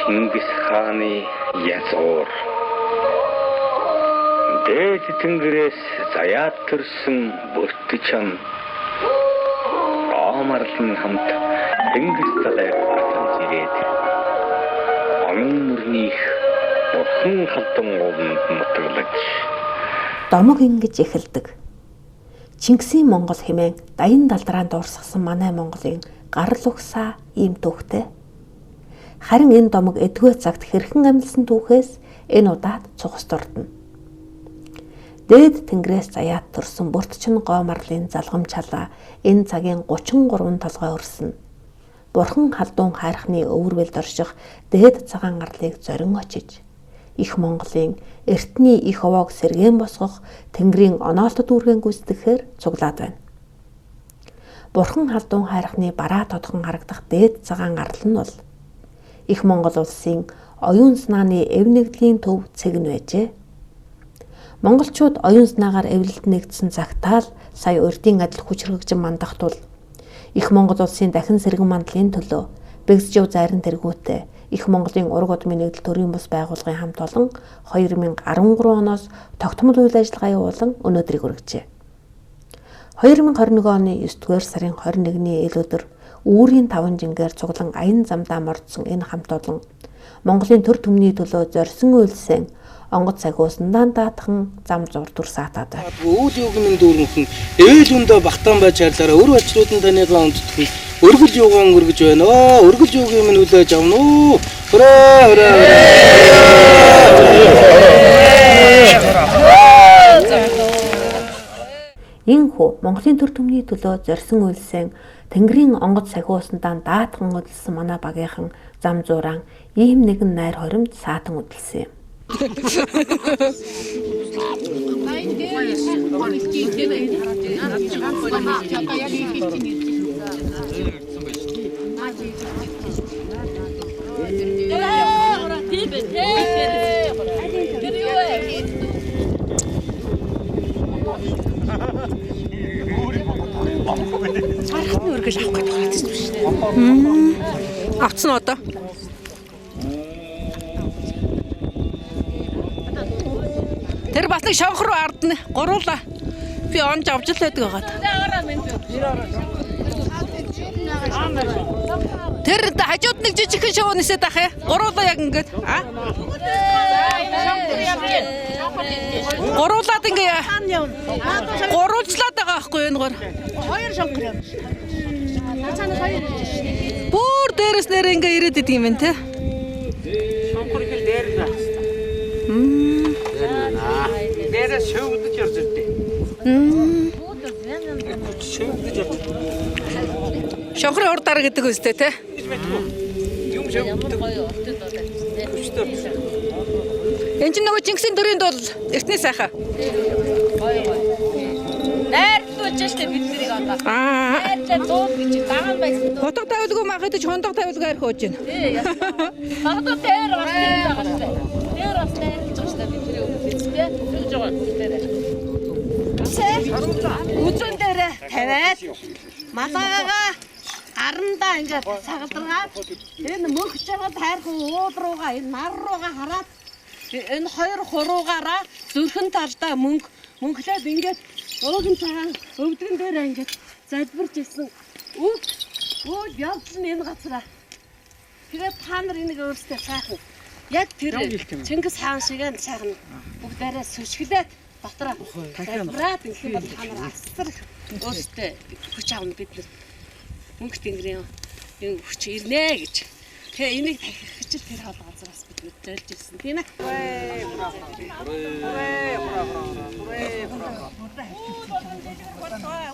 Чингис хааны язуур дээд тэнгэрээс заяат төрсөн бүртчэн Омарлын хамт Тэнгис талайг батан ирээд оюун мөрнийх бурхан халдан ууланд нутаглаж домог ингэж эхэлдэг. Чингисийн Монгол хэмээн даян далдраанд дуурсгасан манай Монголын гарал угсаа ийм түүхтэй. Харин энэ домог эдгөө цагт хэрхэн амьдсан түүхээс энэ удаад цугс дурдна. Дээд тэнгэрээс заяат төрсөн бүртчэн Гомарлын залгам чалаа энэ цагийн 33 толгой өрснө. Бурхан халдуун хайрхны өвөрвөлд орших дээд цагаан гарлыг зорин очиж их Монголын эртний их овоог сэргээн босгох тэнгэрийн оноолтод үүргэн гүйцэтгэхээр цуглаад байна. Бурхан халдуун хайрхны бараа тодхон харагдах дээд цагаан гарал нь бол их Монгол улсын оюун санааны эв нэгдлийн төв цэгн байжээ. Монголчууд оюун санаагаар эвлэлд нэгдсэн цагтаа л сая урдын адил хүч хөргөжин мандах тул их Монгол улсын дахин сэргэн мандлын төлөө Бэгсжив зайран тэргүүтээ их Монголын ураг удмын нэгдэл төрийн бус байгууллагын хамт олон 2013 оноос тогтмол үйл ажиллагаа явуулан өнөөдрийг хүргэжээ. 2021 оны 9-р сарын 21-ний өдөр Үүрийн 5 жингээр цуглан аян замдаа мордсон энэ хамт олон Монголын төр төмний төлөө зорьсон үйлсэн онгоц сахиусан даатхан зам зур дүр саатаад байна. Үйл югмын дүүрэнхэн ээл өндөө багтаан байж чарлаараа өр очруудын таныгаа өндтөх өргөл юугаан өргөж байна. Өргөл юугийн минь үлээж авна уу. Инхүү Монголын төр төмний төлөө зорьсон үйлсэн Тэнгэрийн онгоц сахиусандаа даатхан хөдөлсөн манай багийнхан зам зууран ийм нэгэн найр хоримд саатан хөдөлсөн юм. Архны өргөж авах гэдэг байна шүү дээ. Авцсан уу одоо? Тэр бас нэг шонх руу ардна. Гуруула. Би онж авч л байдаг байгаа. Тэр хажууд нэг жижигхэн шоу нисээд ах яа. Гуруула яг ингээд. Гуруулаад ингээ гуруулжлаад байгаа байхгүй энэ гор. Хоёр шонхор юм. Цаанаас хоёр. Бүр дээрээс нэрээ ингээ ирээд идэг юм байна те. Шонхор их дээр наа. Дээрээс шөвдөж явж ирдээ. Шөвдөж явж. Шонхрын урд дараа гэдэг үстэй те. Юм шөвдөж. Энд чинь нөгөө Чингисийн төрөнд бол эртний сайхан. Найрлуулж штэ бид нарыг одоо. Найрлаа дууд гэж дагаан байсан. Хотго тавилгүй махад ч хондог тавилгүй арих хөөж байна. Тий. Багтаа дээр бас байгаа штэ. Дээр бас найрлж байгаа штэ бид нарыг үстэй. Зүгж байгаа дээр. Үзэн дээр тавиад малаагаа гарандаа ингээд сагалдаргаад энэ мөнхж байгаа тайрхан уул руугаа энэ нар руугаа хараад энэ хоёр хуруугаараа зүрхэн талдаа мөнхлээд ингээд ууган цагаан өвдгөн дээр ингээд залбирч ирсэн. Өө явдал нь энэ газараа. Тэгээд та нар энийг өөрсдөө сайхан яг тэр Чингис хаан шиг энэ сайхан бүгдээрээ сүшгэлээд дотроо залбираад ирэх юм бол та нар асар өөрсдөө хүч авна бид нар. Мөнх тэнгэрийн энэ хүч ирнэ гэж. Тэгээ энийг дахиж тэр хоол газраас бид зорж ирсэн тийм ээ.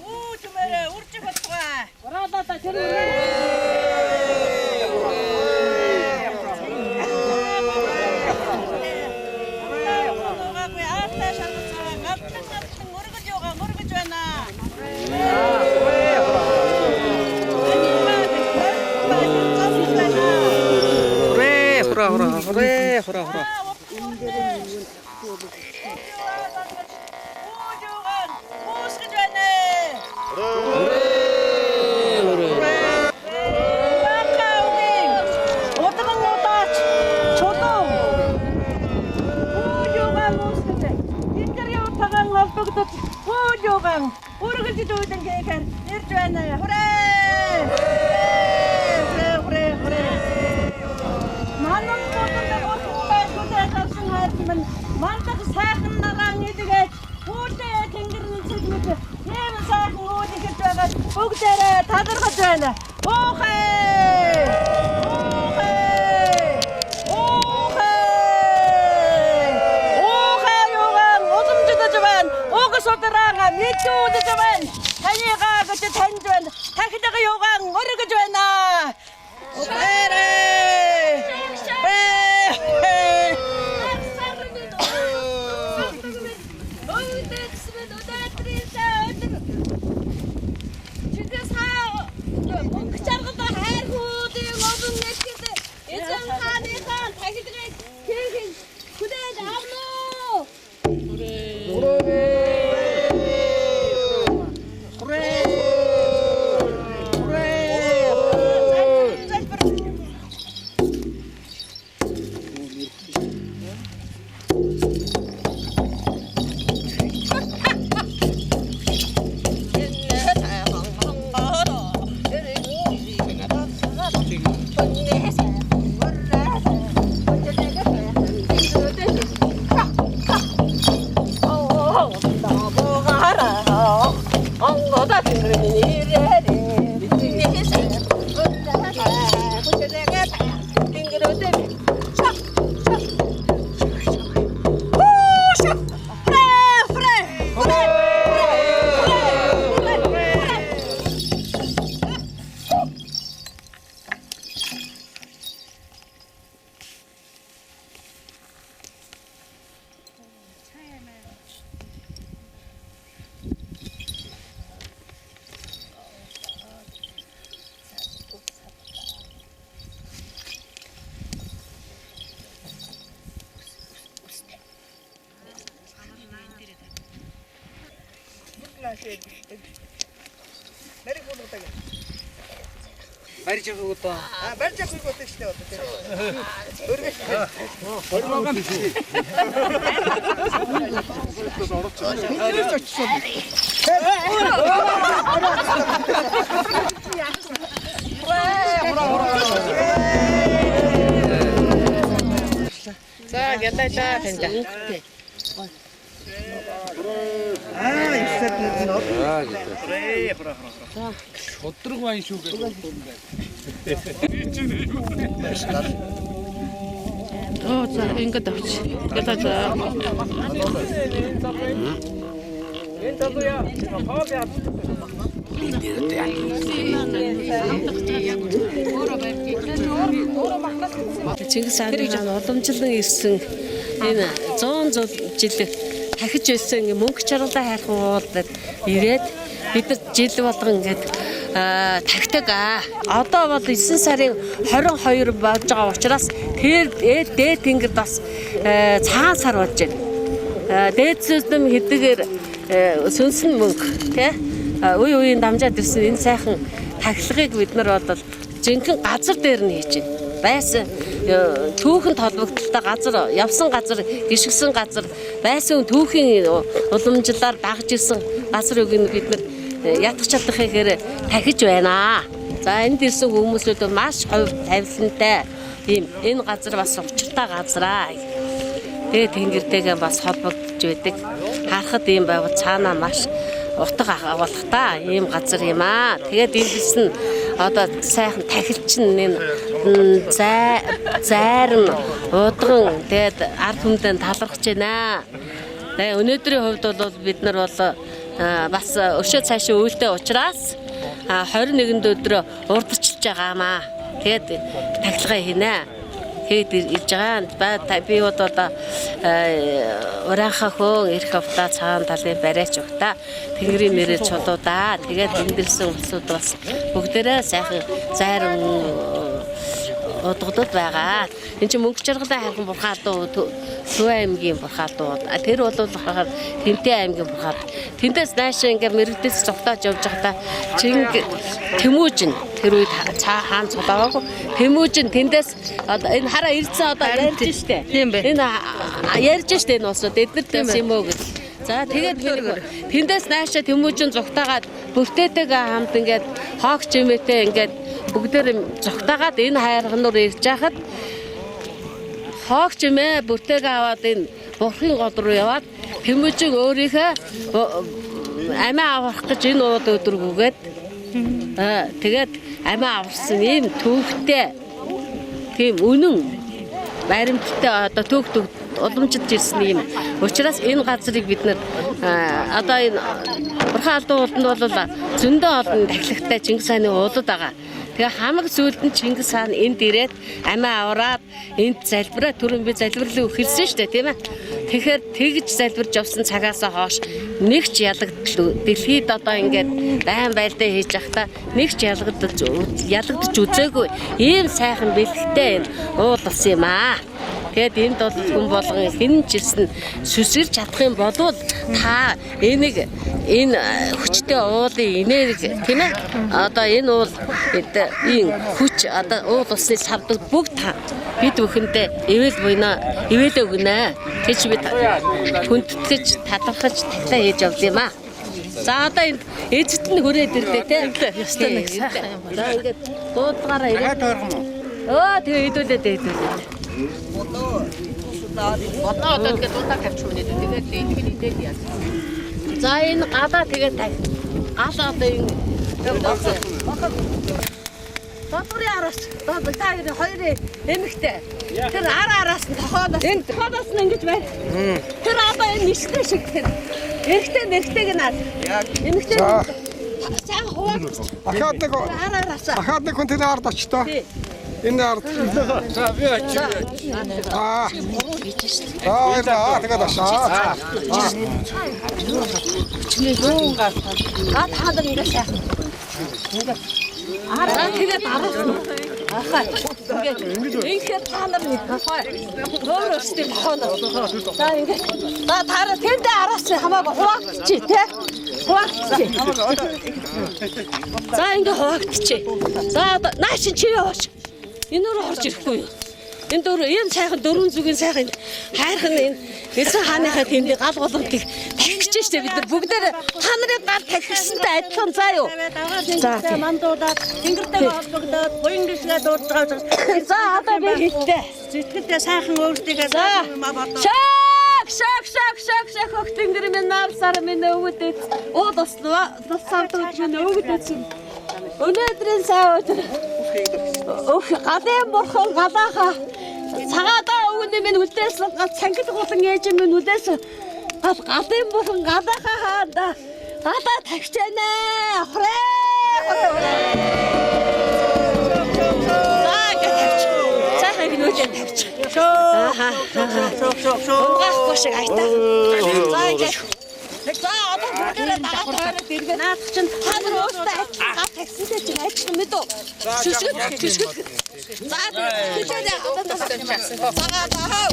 Уу чимээрээ урж батгаа. Ураалаа та тэр Хура. талархаж байна. Уухай! Уухай! Уухай! Уухай юугаан уламжлаж байна. Угс удараага мэдүүлж байна. Танийгаа гэж таньж байна. Дахидаг юугаан өргөж байна. Уухай! Барьж явах уу та? Барьж явах уу гэдэг чинь одоо тийм. Өргөж. Ормогон биш. За ядаа тэнда. Ихсэд нэг нь. Өдрөг маань шүү гэдэг. За ингээд авч. Ядаа за. Чингис хааны уламжлан ирсэн энэ 100 жилийн дахиж ирсэн ингээ мөнгө чаргалаа хайрхан уулаад ирээд бид нар жил болгон ингээд тагтаг одоо бол 9 сарын 22 болж байгаа учраас тэр дээд тэнгэрд бас цагаан сар болж байна. Дээд сүлдэм хэдийгээр сүнсэн мөнгө тий үе үеийн дамжаад ирсэн энэ сайхан тахилгыг бид нар бол жинхэнэ газар дээр нь хийж байна. Байсан түүхэн толбогдолтой газар, явсан газар, гიშгсэн газар, байсан түүхийн уламжлалаар дагж ирсэн газар үгийг бид нар ятгах чадахыгээр тахиж байна. За энд ирсэн хүмүүсүүд маш хувь тавилантай ийм энэ газар бас учиртай газараа. Тэгээ тэнгэртэйгээ бас холбогдож байдаг. Харахад ийм байвал цаанаа маш утга агуулах та ийм газар юм аа. Тэгээд эндээс нь одоо сайхан тахилчин энэ зайрн удган тэгээд ард түмэнд талархаж байна. Тэгээ өнөөдрийн хувьд бол бид нар бол бас өшөө цаашаа үйлдэл учраас 21-нд өдрөө урдчилж байгаамаа. Тэгээд тахилгаа хийнэ. Хэд ирж байгаа. Би одоо ураанхаа хөөн эрх авта цагаан талын барайч өгта. Тэнгэрийн нэрээр чулуудаа. Тэгээд эндэрсэн хүмүүсүүд бас бүгдээрээ сайхан зайран удгадод байгаа. Энд чинь мөнгө чаргалаа хайрхан бурхаа дуу Төв аймгийн бурхаа дуу. Тэр бол Тэнтэй аймгийн бурхаа. Тэндээс наашаа ингээ мэрэгдээс зогтоож явж байхдаа Тэмүүжин тэр үед хаан цолоог Тэмүүжин тэндээс одоо энэ хараа ирсэн одоо ярьж штэ. Тийм бэ. Энэ ярьж штэ энэ усууд эднэртээс юм уу гэж. За тэгээд тэндээс наашаа Тэмүүжин зогтаагаад бүртээтэйгээ хамт ингээд хоог чимээтэй ингээд бүгдээр зогтаагаад энэ хайрхнуур ирж байхад хоог чимээ бүртээгээ аваад энэ бурхын гол руу яваад Тэмүүжин өөрийнхөө амиа авах гэж энэ өдргүүгээд Тэгээд амиа авсан ийм төвхтэй тийм үнэн баримттай одоо төвхт уламжид ирсэн юм. Учираас энэ газрыг бид нэр одоо энэ Бурхан Алдан ууланд бол зөндөө олон тахилагтай Чингис хааны уулад байгаа. Тэгээ хамаг зүйлд нь Чингис хаан энд ирээд амиа аваад энд залбираа түрүүн би залбирлыг хэлсэн шүү дээ тийм ээ. Тэгэхээр тэгж залбирж явсан цагаас хойш нэг ч ялагдал дэлхийд одоо ингээд дайн байлдаа хийж явахдаа нэг ч ялагдаж үзээгүй ийм сайхан бэлгтэй энэ уул ус юм аа. Тэгэд энд бол хүн болгон хэн ч ирсэн сүсгэрч чадах юм бол та энэ хүчтэй уулын энерги тийм ээ одоо энэ уул ийм хүч одоо уул усны савдаг бүгд бид бүхэндээ ивэл буйна ивэлээ өгнө гэж бид хүндэтгэж талархаж тагтаа хийж явд юм аа. За одоо энэ эзэд нь хүрээд ирлээ тийм ёстой нэг сайхан юм байна. Ингээд дуудгаараа ирээд тэгээ идүүлээд бодоо одоо тэгээд дуудаа тавьчихвэ тэгээд идээд яа. За энэ гадаа тэгээд гал одоо энэ Батурын араас таарын хоёрын эмэгтэй. Тэр араас нь тохооноос энэ тохооноос нь ингэж байна. Тэр одоо энэ ништэй шиг тэр. Эрэгтэйг нь аа. Эмэгтэй. Цаа хуваагч. Ахаад нэг хүн тэр ард очтоо. Энэ ард. За би очив. Тэгээд ашаа. Чимээ гоо гал. Таадан ингэ сайхан. Тэгээд араас. Ахаа. Ингээд та нар нэг өөр өстэй тохооно. За ингээд. За таараа тэндээ араас хамаагүй хуваагчи тий. Хуваагчи. За ингээд хуваагчи. За нааш чи яваач. Энэ рүү орж ирэхгүй юу? Энэ дөр ийм сайхан дөрвөн зүгийн сайхан хайрхан энэ Эзэн хааныхаа тэндээ гал голомтыг тахиж штэ бид нар бүгдээр та нарын гал тахихсантай адилхан заа юу. За мандуудаад тэнгэртэй холбогдоод буян гисгээ дуудаж байгаа. За одоо би хэлтээ. Сэтгэлдээ сайхан өөртөө шак хөтөнгөр минь навсар минь өвдөд. Уу туслаа. Туслаадууд минь өвдөд. Өнөөдрийн сая өдөр. Гадаа бурхан галаахаа цагаатаа өгнө минь үлдээс цангид гулан ээж минь үлдээс гадаа бурхан галаахаа хаанда гадаа тавьчаана. Сайхан гинүүжэн тавьч. Унгахгүй шиг айтаа. За одоо бүгдээрээ дагаад иргэн наах чинь та нар өөртөө гал такситэй чинь ажиллах мэд үү? Шүшгэж. За тийчээ одоо нас тавьчихсан. Цагаа таа.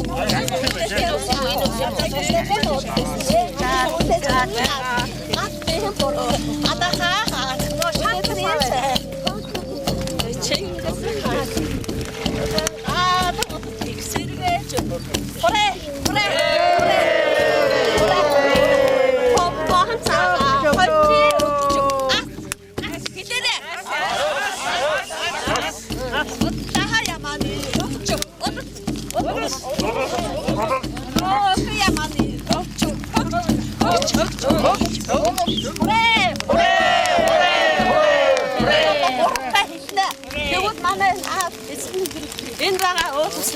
Энэ байгаа уус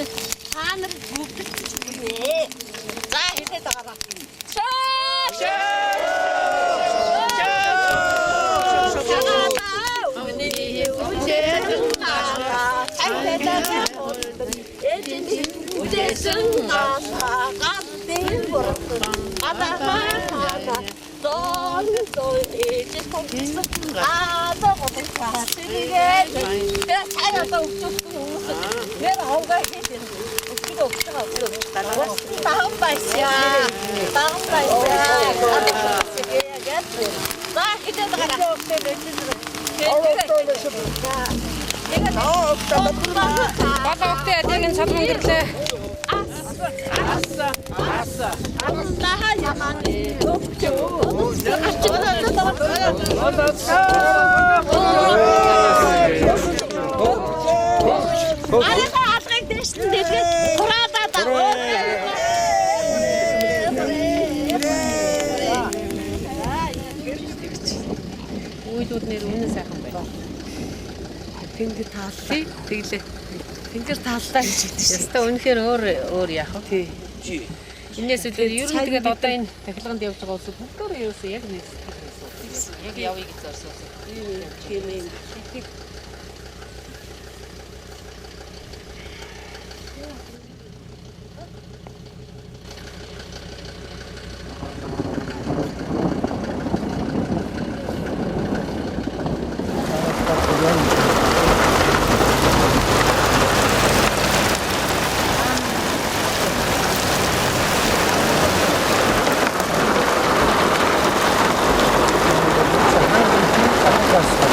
та нар бүгд чимээ. За хэлээд байгаа. Уйлууд нэр үнэн сайхан. тэнгэр тааллаа. Тэглээ. Тэнгэр тааллаа гэж хэлдэг. Яста үнэхээр өөр яах вэ? Тий. Инээс үүдээр ер нь тэгээд одоо энэ тахилганд явж байгаа хүмүүс бүгдөө ерөөсөө яг нэг яг явъя гэж зорьсон. Тийм юм.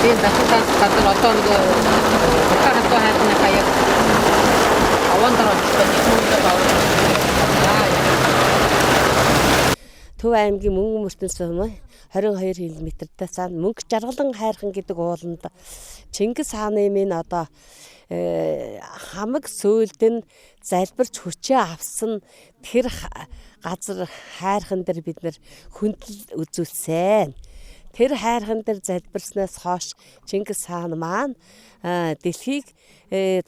Тийм дахиад гадар одоо нэг хатуу хайрны хаяг аван дараа Төв аймгийн Мөнгөн мөртөн сумын 22 км-тэй цаана Мөнгө Жаргалан хайрхан гэдэг ууланд Чингис хааны минь одоо хамаг сөүлд нь залбирч хүчээ авсан тэр газар хайрхан дээр бид нэр хүндэл үзүүлсэн. Тэр хайрхан дээр залбирснаас хойш Чингис хаан маань дэлхийг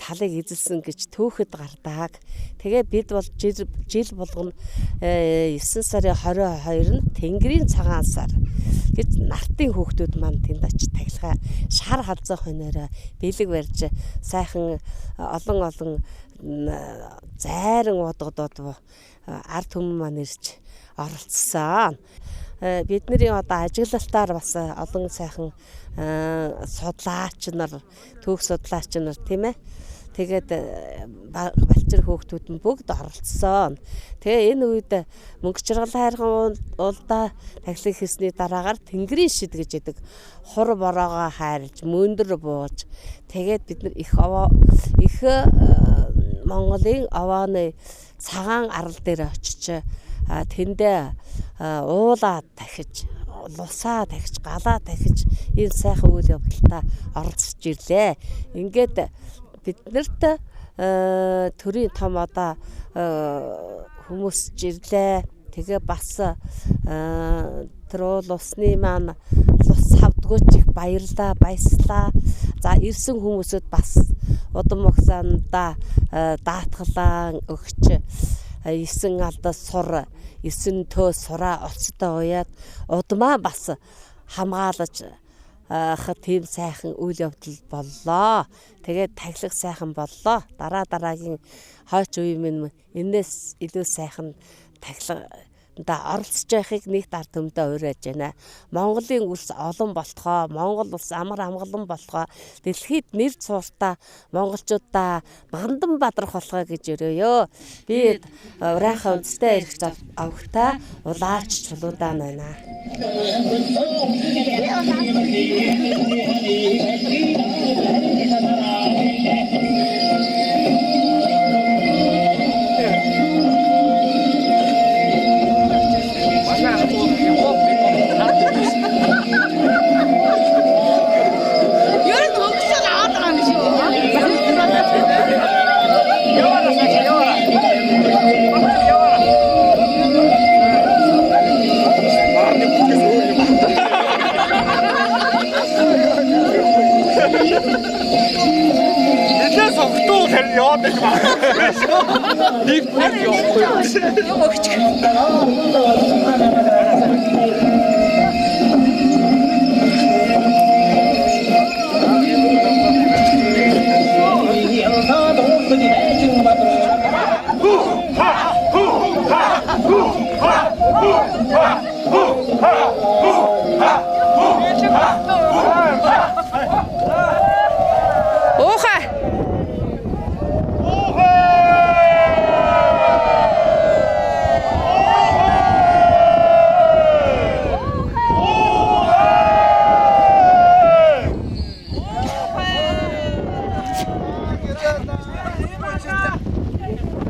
талыг эзэлсэн гэж төөхөд гардаг. Тэгээ бид бол жил болгоно 9 сарын 22-нд Тэнгэрийн цагаан сар гэж нартын хүүхдүүд маань тэнд очиж тахилгаа шар халзаа хонороо бэлэг барьж сайхан олон зайран удагдод ард түмэн маань ирж оролцсон. Бидний одоо ажиглалтаар бас олон сайхан судлаач нар, түүх судлаач нар тийм ээ. Тэгээд балчир хөөхтүүд нь бүгд оролцсон. Тэгээ энэ үед Мөнгө Жаргалан хайрхан уулдаа тахилыг хийсний дараагаар Тэнгэрийн шид гэж яддаг хур бороогоо хайрлж, мөндөр бууж, тэгээд бид нар их Монголын овооны цагаан арал дээр очиж тэндээ уулаа дахиж, лусаа дахиж, галаа дахиж энэ сайхан үйл явдалтай оролцож ирлээ. Ингээд биднэрт төрийн том одоо хүмүүс ирлээ. Тэгээ бас тэр усны маань лус савдгууч их баярлаа, баяслаа. За ирсэн хүмүүсүүд бас удам огсаанда даатгалаа өгч 9 алдаа сур 9 төө сураа оцтой уяад удмаа бас хамгаалж тийм сайхан үйл явдал боллоо. Тэгээд тахилга сайхан боллоо. Дараагийн хойч үе минь энэс илүү сайхан тахилганд оролцож байхыг нэг ард түмдээ уриаж байна. Монголын улс олон болохоо, Монгол улс амар амгалан болохоо, дэлхийд нэр цууртаа монголчуудаа мандан бадрах болохоо гэж өрөөё. Би урайхаа үндэстэй ирэх авахтаа улаач чулуудаа байна. Нэг